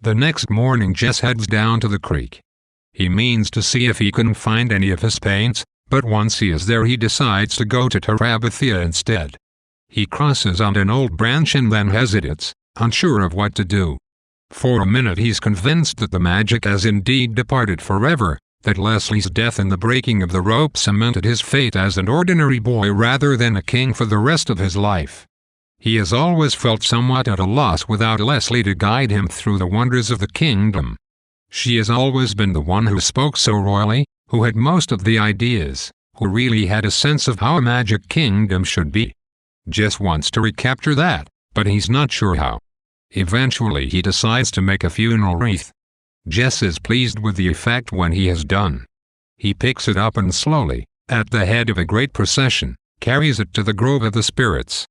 The next morning Jess heads down to the creek. He means to see if he can find any of his paints, but once he is there he decides to go to Terabithia instead. He crosses on an old branch and then hesitates, unsure of what to do. For a minute he's convinced that the magic has indeed departed forever, that Leslie's death and the breaking of the rope cemented his fate as an ordinary boy rather than a king for the rest of his life. He has always felt somewhat at a loss without Leslie to guide him through the wonders of the kingdom. She has always been the one who spoke so royally, who had most of the ideas, who really had a sense of how a magic kingdom should be. Jess wants to recapture that, but he's not sure how. Eventually he decides to make a funeral wreath. Jess is pleased with the effect when he has done. He picks it up and slowly, at the head of a great procession, carries it to the Grove of the Spirits.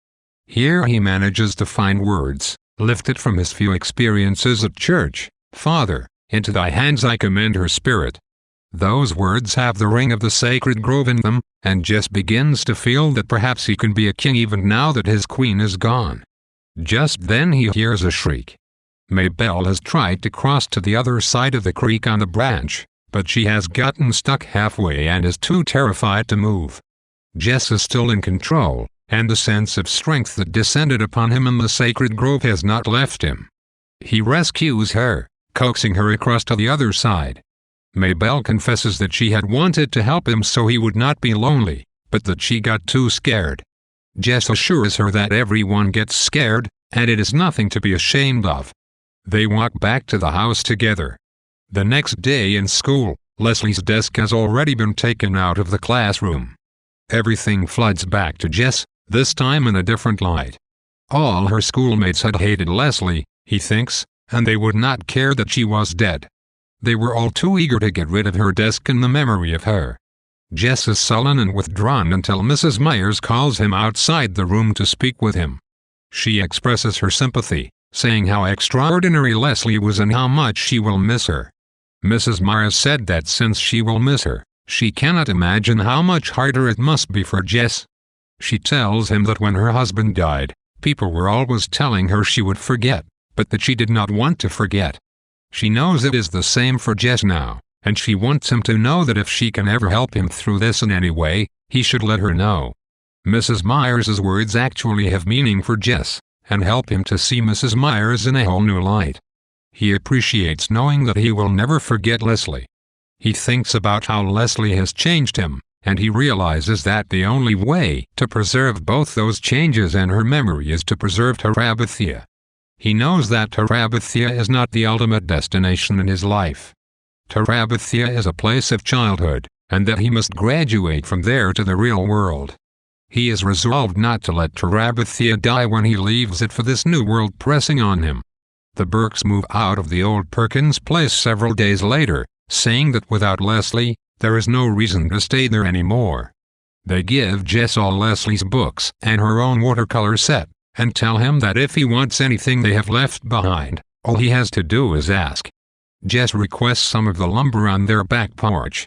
Here he manages to find words, lifted from his few experiences at church. "Father, into thy hands I commend her spirit." Those words have the ring of the sacred grove in them, and Jess begins to feel that perhaps he can be a king even now that his queen is gone. Just then he hears a shriek. Mabel has tried to cross to the other side of the creek on the branch, but she has gotten stuck halfway and is too terrified to move. Jess is still in control, and the sense of strength that descended upon him in the sacred grove has not left him. He rescues her, coaxing her across to the other side. Mabel confesses that she had wanted to help him so he would not be lonely, but that she got too scared. Jess assures her that everyone gets scared, and it is nothing to be ashamed of. They walk back to the house together. The next day in school, Leslie's desk has already been taken out of the classroom. Everything floods back to Jess, this time in a different light. All her schoolmates had hated Leslie, he thinks, and they would not care that she was dead. They were all too eager to get rid of her desk and the memory of her. Jess is sullen and withdrawn until Mrs. Myers calls him outside the room to speak with him. She expresses her sympathy, saying how extraordinary Leslie was and how much she will miss her. Mrs. Myers said that since she will miss her, she cannot imagine how much harder it must be for Jess. She tells him that when her husband died, people were always telling her she would forget, but that she did not want to forget. She knows it is the same for Jess now, and she wants him to know that if she can ever help him through this in any way, he should let her know. Mrs. Myers's words actually have meaning for Jess, and help him to see Mrs. Myers in a whole new light. He appreciates knowing that he will never forget Leslie. He thinks about how Leslie has changed him, and he realizes that the only way to preserve both those changes and her memory is to preserve Terabithia. He knows that Terabithia is not the ultimate destination in his life. Terabithia is a place of childhood, and that he must graduate from there to the real world. He is resolved not to let Terabithia die when he leaves it for this new world pressing on him. The Burkes move out of the old Perkins place several days later, saying that without Leslie, there is no reason to stay there anymore. They give Jess all Leslie's books and her own watercolor set, and tell him that if he wants anything they have left behind, all he has to do is ask. Jess requests some of the lumber on their back porch,